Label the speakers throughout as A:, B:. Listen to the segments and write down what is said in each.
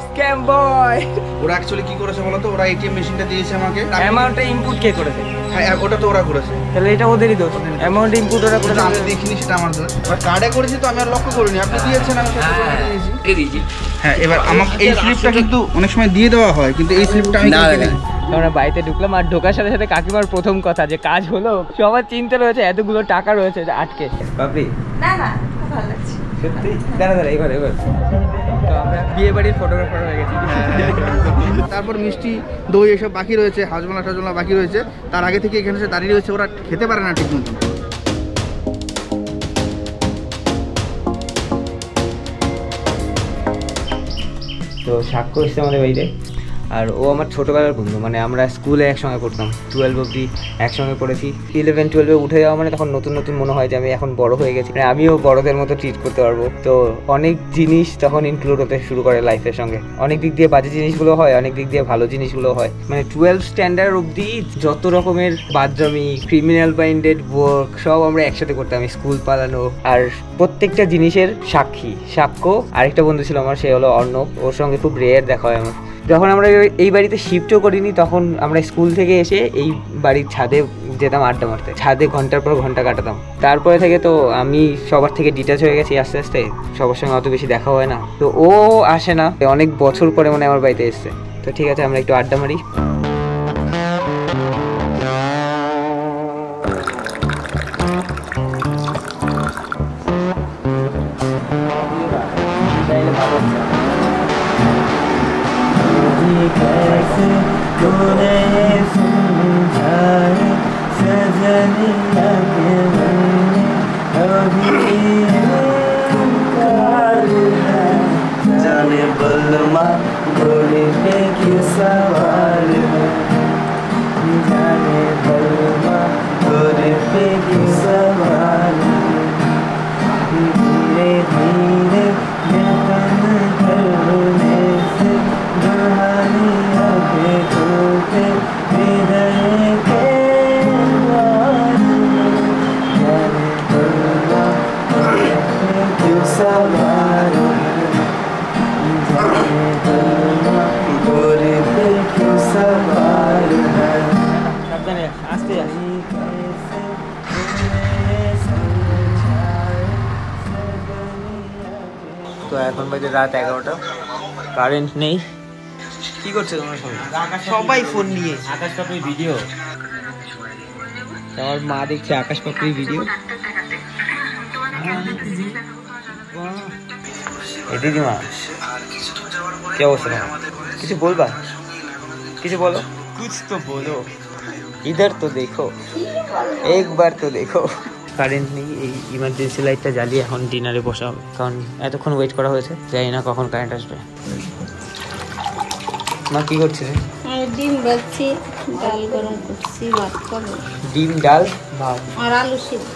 A: Scam বয়।
B: ওরা actually কি করেছে বলো তো, ওরা এটিএম মেশিনটা দিয়েছে আমাকে,
A: অ্যামাউন্টটা ইনপুট কে করেছে?
B: হ্যাঁ ওটা তো ওরা করেছে।
A: তাহলে এটা ওদেরই দোষ, অ্যামাউন্ট ইনপুট ওরা করেছে।
B: আমি দেখিনি, সেটা আমার দোষ। এবার কার্ডে করেছি তো আমি আর লক্ষ্য করিনি, আপনি দিয়েছেন আমি সেটা করে দিয়েছি। হ্যাঁ এবার আমাকে এই স্লিপটা কিন্তু অনেক সময় দিয়ে দেওয়া হয়, কিন্তু এই স্লিপটা আমি
A: আমরা বাড়িতে ঢুকলাম আর ঢোকার সাথে সাথে কাকিমার প্রথম কথা যে কাজ হলো। সবার চিন্তা রয়েছে এতগুলো টাকা রয়েছে আটকে। বাপরি
C: না না খুব ভালো লাগছে
A: সত্যি। দাঁড়া এবার তো আমরা বিয়ে বাড়ির ফটোগ্রাফার হয়ে গেছি।
B: তারপর মিষ্টি দই এসব বাকি রয়েছে, হাজমলা টাজমলা বাকি রয়েছে, তার আগে থেকে এখানে এসে দাঁড়িয়ে রয়েছে, ওরা খেতে পারে না ঠিক মতন।
A: তো সাক্ষ্য এসছে আমাদের বাড়িতে, আর ও আমার ছোটোবেলার বন্ধু, মানে আমরা স্কুলে একসঙ্গে পড়তাম, 12 অবধি একসঙ্গে পড়েছি। 11-12-এ উঠে যাওয়া মানে তখন নতুন নতুন মনে হয় যে আমি এখন বড় হয়ে গেছি, মানে আমিও বড়দের মতো ট্রিট করতে পারবো। তো অনেক জিনিস তখন ইনক্লুড হতে শুরু করে লাইফের সঙ্গে। অনেক দিক দিয়ে বাজে জিনিসগুলো হয়, অনেক দিক দিয়ে ভালো জিনিসগুলো হয়। মানে 12 স্ট্যান্ডার্ড অবধি যত রকমের বাদরামি, ক্রিমিনাল মাইন্ডেড ওয়ার্ক সব আমরা একসাথে করতাম, স্কুল পালানো, আর প্রত্যেকটা জিনিসের সাক্ষ্য। আরেকটা বন্ধু ছিল আমার, সে হলো অর্ণব, ওর সঙ্গে খুব রেয়ার দেখা হয় আমার। যখন আমরা এই বাড়িতে শিফটও করিনি তখন আমরা স্কুল থেকে এসে এই বাড়ির ছাদে যেতাম আড্ডা মারতে, ছাদে ঘন্টার পর ঘন্টা কাটাতাম। তারপরে থেকে তো আমি সবার থেকে ডিটাচ হয়ে গেছি আস্তে আস্তে, সবার সঙ্গে অত বেশি দেখা হয় না। তো ও আসে না, অনেক বছর পরে মানে আমার বাড়িতে এসছে। তো ঠিক আছে আমরা একটু আড্ডা মারি।
D: जाने बलमा घोड़े पे क्यों सवार है, जाने बलमा घोड़े पे क्यों सवार है, धीरे धीरे यतन करने से दुहानी आंखें खोलते हृदय के द्वार, जाने बलमा घोड़े पे क्यों सवार है,
A: তো এখন বাজে রাত 11টা, কারেন্ট নেই। কি করছে তোমরা সবাই?
B: সবাই ফোন নিয়ে
A: আকাশ পাপড়ির ভিডিও। আমার মা দেখছে আকাশ পাপড়ির ভিডিও। দিদিমা কি অবস্থা? কিছু বলবা? কিছু বলো, কুছ তো বলো, ইধার তো দেখো, একবার তো দেখো। কারেন্ট নেই, এই ইমার্জেন্সি লাইটটা জ্বালিয়ে এখন ডিনারে বসা হবে, কারণ এতক্ষণ ওয়েট করা হয়েছে, জানি না কখন কারেন্ট আসবে। মা কি করছিস?
C: ডিম ভাজছি, ডাল গরম করছি, ভাত খাবো।
A: ডিম, ডাল, ভাত
C: আর আলু সিদ্ধ।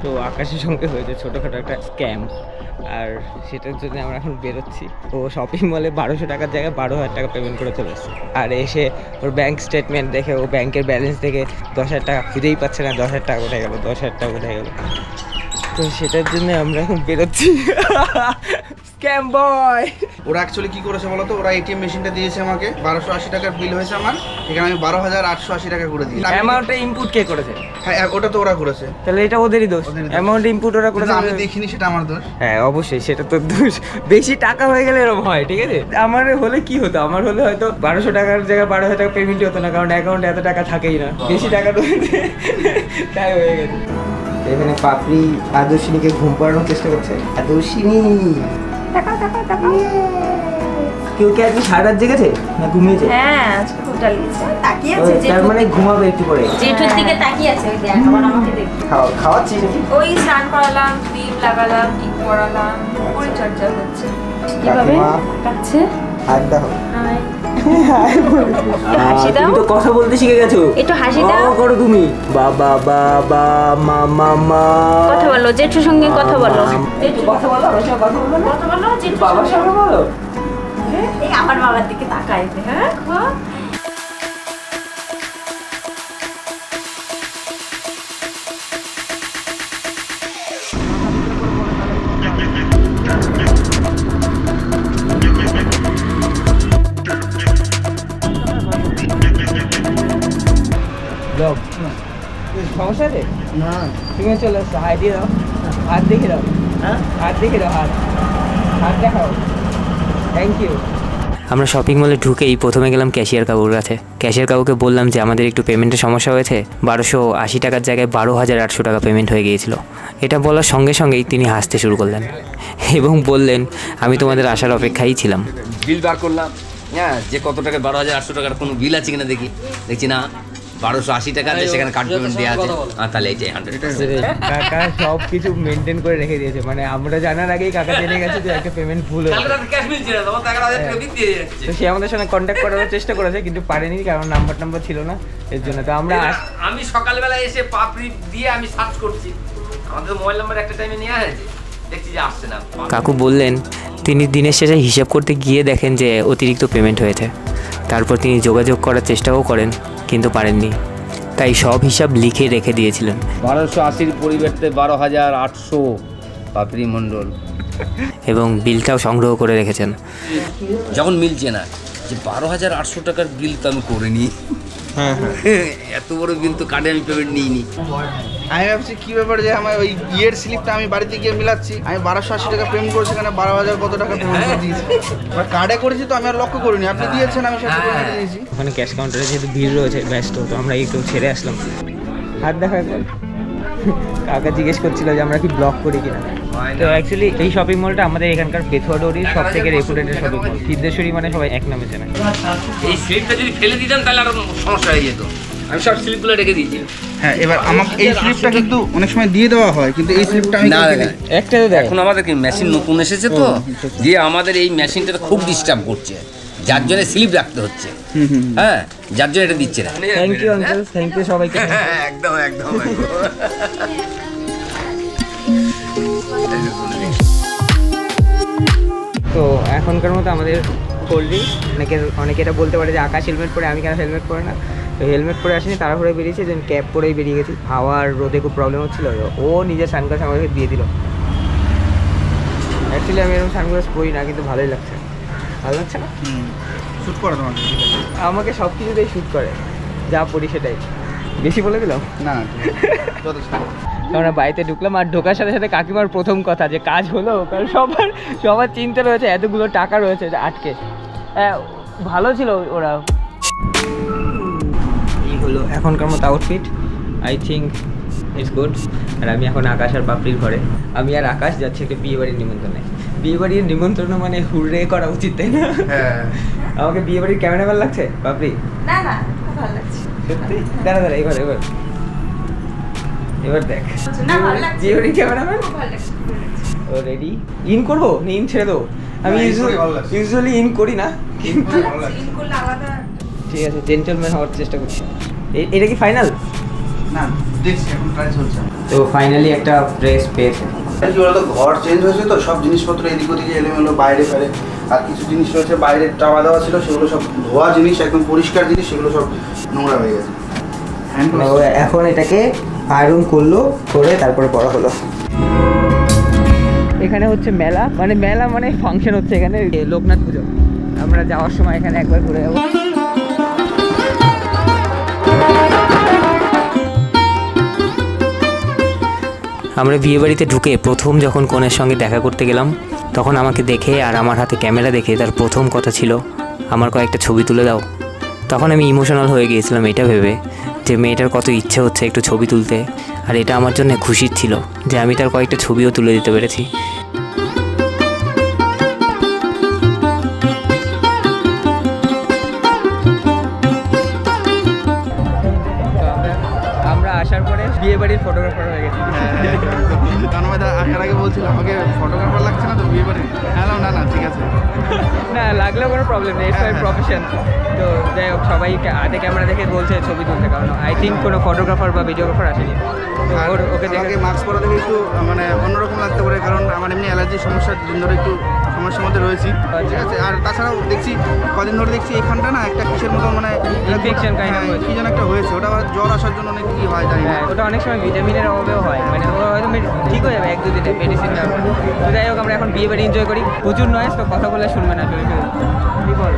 A: তো আকাশের সঙ্গে হয়েছে ছোটোখাটো একটা স্ক্যাম, আর সেটার জন্য আমরা এখন বেরোচ্ছি। ও শপিং মলে 1200 টাকার জায়গায় 12,000 টাকা পেমেন্ট করে চলে এসেছে, আর এসে ওর ব্যাঙ্ক স্টেটমেন্ট দেখে ও ব্যাংকের ব্যালেন্স দেখে 10,000 টাকা খুঁজেই পাচ্ছে না। 10,000 টাকা কোথায় গেল, 10,000 টাকা কোথায় গেল? তো সেটার জন্য আমরা এখন বেরোচ্ছি। স্ক্যাম বয়।
B: ওরা অ্যাকচুয়ালি কি করেছে বলো তো, ওরা এটিএম মেশিনটা দিয়েছে আমাকে, 1280 টাকার বিল হয়েছে আমার, এখানে আমি 12,880 টাকা করে দিই।
A: অ্যামাউন্টটা ইনপুট কে করেছে?
B: হ্যাঁ ওটা তো ওরা করেছে।
A: তাহলে এটা ওদেরই দোষ, অ্যামাউন্ট ইনপুট ওরা করেছে।
B: আমি দেখিনি, সেটা আমার দোষ।
A: হ্যাঁ অবশ্যই সেটা তো দোষ। বেশি টাকা হয়ে গেলে এরকম হয়, ঠিক আছে? আমার হলে কি হতো, আমার হলে হয়তো 1200 টাকার জায়গায় 12,000 টাকা পেমেন্ট হতো না, কারণ অ্যাকাউন্টে এত টাকা থাকেই না, বেশি টাকা রয়েছে তাই হয়ে গেছে। এখানে পাপড়ি আদর্শিনীকে ঘুম পাড়ানোর চেষ্টা করছে। আদর্শিনী কেউ কি আজকে সারা রাত জেগেছে না ঘুমিয়েছে?
C: হ্যাঁ আজকে খুব জ্বালিয়েছে, তাকিয়ে আছে
A: তার মানে ঘুমাবে একটু পরে।
C: জেঠুর দিকে তাকিয়ে আছে, ওই দেখ আবার আমাকে দেখি।
A: খাওয়াচ্ছি নাকি?
C: ওই স্নান করালাম, ক্রিম লাগালাম, টিপ পরালাম, পরিচর্যা হচ্ছে। কিভাবে কাটছে?
A: হাত দাও।
C: হাই হাসি দাও।
A: তুমি তো কথা বলতে শিখে গেছো।
C: একটু হাসি দাও।
A: করো তুমি। বাবা বাবা মামা মা।
C: কথা বলো, জেঠুর সঙ্গে কথা বলো।
A: কথা বলো, আমার সঙ্গে কথা বলো না।
C: কথা বলো, জেঠুর
A: বাবার সঙ্গে বলো।
C: এই আমার বাবার দিকে তাকায়, হ্যাঁ
A: সমস্যা আছে
B: না
A: তুমি চলে আসছো, হাত দিয়ে দাও, হাত দেখে দাও,
B: হ্যাঁ
A: হাত দেখে দাও, হাত হাত দেখাও। Thank you. আমরা শপিং মলে ঢুকেই প্রথমে গেলাম ক্যাশিয়ার কাকুর কাছে। ক্যাশিয়ার কাকুকে বললাম যে আমাদের একটু পেমেন্টের সমস্যা হয়েছে, 1280 টাকার জায়গায় 12,800 টাকা পেমেন্ট হয়ে গিয়েছিল। এটা বলার সঙ্গে সঙ্গেই তিনি হাসতে শুরু করলেন এবং বললেন আমি তোমাদের আসার অপেক্ষায় ছিলাম।
E: বিল বার করলাম, হ্যাঁ, যে কত টাকা 12,800 টাকার কোনো বিল আছে কিনা দেখি, দেখছি না 1280 টাকা আছে, সেখানে কার্ড পেমেন্ট দেওয়া আছে। তাহলে এইটাই 100%।
A: কাকা সব কিছু মেনটেন করে রেখে দিয়েছে, মানে আমরা জানার আগেই কাকা জেনে গেছে যে একটা পেমেন্ট ভুল হয়েছে। তো সে আমাদের সঙ্গে কন্ট্যাক্ট করার চেষ্টা করেছে কিন্তু পারেনি, কারণ নাম্বার ছিল না, এর জন্য। তো আমরা
E: আমি সকালবেলা এসে পাপড়ি দিয়ে আমি সার্চ করছি, আমাদের মোবাইল নাম্বার একটা টাইমে নেওয়া হয়েছে, দেখছি যে আসছে না।
A: কাকু বললেন তিনি দিনের শেষে হিসাব করতে গিয়ে দেখেন যে অতিরিক্ত পেমেন্ট হয়েছে। তারপর তিনি যোগাযোগ করার চেষ্টাও করেন কিন্তু পারেননি, তাই সব হিসাব লিখে রেখে দিয়েছিলেন।
E: 1280 পরিবর্তে 12,800 পাপড়ি মণ্ডল,
A: এবং বিলটাও সংগ্রহ করে রেখেছেন।
E: যখন মিলছে না যে 12,800 টাকার বিল তো আমি করিনি, এত বড় বিল তো কার্ডে আমি পেমেন্ট নিইনি।
B: আমি ভাবছি কি ব্যাপার যে আমার ওই ইয়ের স্লিপটা আমি বাড়িতে গিয়ে মিলাচ্ছি, আমি 1280 টাকা পেমেন্ট করেছি, এখানে 12,000 কত টাকা পেমেন্ট করে দিয়েছি। এবার কার্ডে করেছি তো আমি আর লক্ষ্য করিনি, আপনি দিয়েছেন আমি সাথে করে দিয়েছি।
A: ওখানে ক্যাশ কাউন্টারে যেহেতু ভিড় রয়েছে ব্যস্ত, তো আমরা একটু ছেড়ে আসলাম। হাত দেখা একবার। কাকা জিজ্ঞেস করছিল যে আমরা কি ব্লগ করি কিনা। তো অ্যাকচুয়ালি এই শপিং মলটা আমাদের এখানকার পেথুয়াডোরির সব থেকে রেপুটেড শপিং মল। সিদ্ধেশ্বরী মানে সবাই এক নামে চেনে।
E: এই স্লিপটা যদি ফেলে দিতাম তাহলে আরো সমস্যা হয়ে যেত, আমি সব স্লিপগুলো রেখে দিয়েছি।
B: হ্যাঁ, এবার আমাকে এই স্লিপটা কিন্তু অনেক সময় দিয়ে দেওয়া হয়, কিন্তু এই স্লিপটা আমি
E: না,
A: একটা তো দেখ।
E: এখন আমাদের কি মেশিন নতুন এসেছে তো, যে আমাদের এই মেশিনটা খুব ডিস্টার্ব করছে, যার জন্য স্লিপ রাখতে হচ্ছে। হ্যাঁ, যার জন্য এটা দিচ্ছে না।
A: Thank you uncle, thank you সবাইকে।
E: একদম একদম।
A: তো এখনকার মতো আমাদের কোল্ড ড্রিঙ্ক, অনেকে এটা বলতে পারে যে আকাশ হেলমেট পরে, আমি কেন হেলমেট পরে না। তো হেলমেট পরে আসিনি, তাড়াহুড়োয় বেরিয়েছি, দেন ক্যাব পরেই বেরিয়ে গেছি। হাওয়ার রোদে খুব প্রবলেম হচ্ছিলো, ও নিজের সানগ্লাস আমাকে দিয়ে দিল। অ্যাকচুয়ালি আমি এরকম সানগ্লাস পরি না, কিন্তু ভালোই লাগছে। ভালো লাগছে না?
B: শুট করে তোমাকে।
A: আমাকে সব কিছুতেই শ্যুট করে, যা পড়ি সেটাই। বেশি বলে দিলাম
B: না, যথেষ্ট।
A: আমরা বাড়িতে ঢুকলাম, আর ঢোকার সাথে সাথে কাকিমার প্রথম কথা যে কাজ হলো, কারণ সবার চিন্তা রয়েছে, এতগুলো টাকা রয়েছে আটকে। ভালো ছিল ওরা। এই হলো এখনকার মতো outfit, I think it's good. আর আমি এখন আকাশ আর পাপড়ির ঘরে, আমি আর আকাশ যাচ্ছি একটা বিয়েবাড়ির নিমন্ত্রণে। বিয়েবাড়ির নিমন্ত্রণ মানে হুররে করা উচিত, তাই না?
B: হ্যাঁ।
A: আমাকে বিয়েবাড়ির ক্যামেরাম্যান লাগছে পাপড়ি?
C: না না, খুব ভালো লাগছে।
A: সত্যি? দাঁড়া এবার দেখ
C: না, ভালো লাগছে।
A: বিয়েবাড়ির ক্যামেরাম্যান
C: খুব ভালো লাগছে।
A: ও রেডি। ইন করবো না ইন ছেড়ে দেবো? আমি ইউজুয়ালি ইন করি না, কিন্তু
C: ইন করলে আলাদা।
A: ঠিক আছে, জেন্টলম্যান হওয়ার চেষ্টা করছি। এটা কি ফাইনাল?
B: না, দেখছি এখন ট্রাই চলছে।
A: তো ফাইনালি একটা ড্রেস পেয়েছে।
B: কি বলতো, ঘর চেঞ্জ হয়েছে তো, সব জিনিসপত্র এদিক ওদিকে এলোমেলো, বাইরে ফেলে। আর কিছু জিনিস রয়েছে বাইরে টাওয়া দেওয়া ছিল, সেগুলো সব ধোয়া জিনিস, একদম পরিষ্কার জিনিস, সেগুলো সব নোংরা হয়ে গেছে।
A: এখন এটাকে আয়রন করলো, করে তারপরে পড়া হলো। এখানে হচ্ছে মেলা, মানে ফাংশন হচ্ছে এখানে, লোকনাথ পুজো। আমরা যাওয়ার সময় এখানে একবার ঘুরে যাবো। আমরা বিয়েবাড়িতে ঢুকে প্রথম যখন কনের সঙ্গে দেখা করতে গেলাম, তখন আমাকে দেখে আর আমার হাতে ক্যামেরা দেখে তার প্রথম কথা ছিল আমার কয়েকটা ছবি তুলে দাও। তখন আমি ইমোশনাল হয়ে গিয়েছিলাম এটা ভেবে যে মেয়েটার কত ইচ্ছে হচ্ছে একটু ছবি তুলতে, আর এটা আমার জন্য খুশির ছিল যে আমি তার কয়েকটা ছবিও তুলে দিতে পেরেছি। আমরা আসার পরে বিয়েবাড়ির ফটোগ্রাফার হয়ে গেছি।
B: কারণ আমি আসার আগে বলছিলাম আমাকে ফটোগ্রাফার লাগছে না তো বিয়ে বাড়ি। হ্যালো, না ঠিক আছে।
A: না লাগলেও কোনো প্রবলেম নেই, ইটস মাই প্রফেশন। তো যাই হোক, সবাই হাতে ক্যামেরা দেখে বলছে ছবি তুলতে, কারণ আই থিঙ্ক কোনো ফটোগ্রাফার বা ভিডিওগ্রাফার আসেনি। তো ওকে দেখে
B: মাস্ক পরা দেখে একটু মানে অন্যরকম লাগতে পারে, কারণ আমার এমনি অ্যালার্জির সমস্যার দিন ধরে একটু সমস্যার মধ্যে রয়েছি, ঠিক আছে। আর তাছাড়াও দেখছি কদিন ধরে দেখছি এখানটা না একটা কিসের মতো মানে
A: ইনফেকশন
B: কি যেন একটা হয়েছে, ওটা আবার জ্বর আসার জন্য অনেক কি হয় জানি না।
A: ওটা অনেক সময় ভিটামিনের অভাবেও হয়, মানে ও হয়তো ঠিক হয়ে যাবে 1-2 দিনে মেডিসিন না। তো যাই হোক, আমরা এখন বিয়ে বাড়ি এনজয় করি, প্রচুর নয়েজ, তো কথা বলে শুনবে না কেউ, কি বল।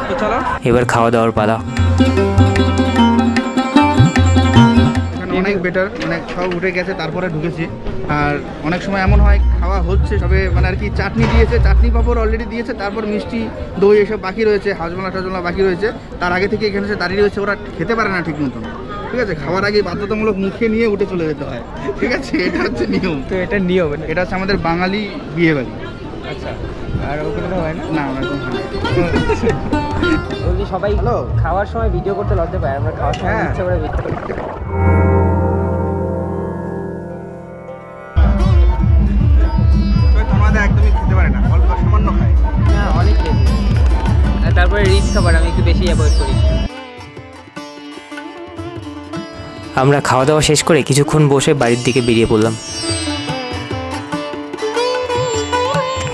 A: তো চলো এবার খাওয়া দাওয়ার পালা।
B: অনেক বেটার, মানে সব উঠে গেছে তারপরে ঢুকেছি। আর অনেক সময় এমন হয় খাওয়া হচ্ছে সবে মানে আর কি চাটনি দিয়েছে, চাটনি পাঁপড় অলরেডি দিয়েছে, তারপর মিষ্টি দই এসব বাকি রয়েছে, হাজমলা টাজমলা বাকি রয়েছে, তার আগে থেকে এখানে এসে দাঁড়িয়ে রয়েছে, ওরা খেতে পারে না ঠিক মতন, ঠিক আছে। খাওয়ার আগে বাধ্যতামূলক মুখে নিয়ে উঠে চলে যেতে হয়, ঠিক আছে, এটা হচ্ছে নিয়ম।
A: তো এটা নিয়ম,
B: এটা হচ্ছে আমাদের বাঙালি বিয়ে বাড়ি।
A: আচ্ছা, আর ওখানে তো হয় না?
B: না ওরকম হয় না।
A: বলছি সবাই খাওয়ার সময় ভিডিও করতে লজ্জা পায়, আমরা খাওয়ার সময় ইচ্ছা করে ভিডিও করি।
B: আমাদের একদমই খেতে পারে না, অল্প সামান্য খায়।
A: হ্যাঁ, অনেক খেয়েছি। আর তারপরে রিচ খাবার আমি একটু বেশি অ্যাভয়েড করি। আমরা খাওয়া দাওয়া শেষ করে কিছুক্ষণ বসে বাড়ির দিকে বেরিয়ে পড়লাম।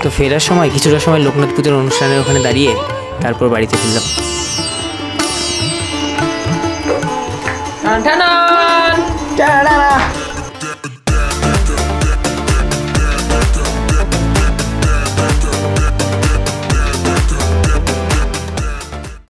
A: তো ফেরার সময় কিছুটা সময় লোকনাথ পুজোর অনুষ্ঠানের ওখানে দাঁড়িয়ে তারপর বাড়িতে ফিরলাম। টান টান টান টান।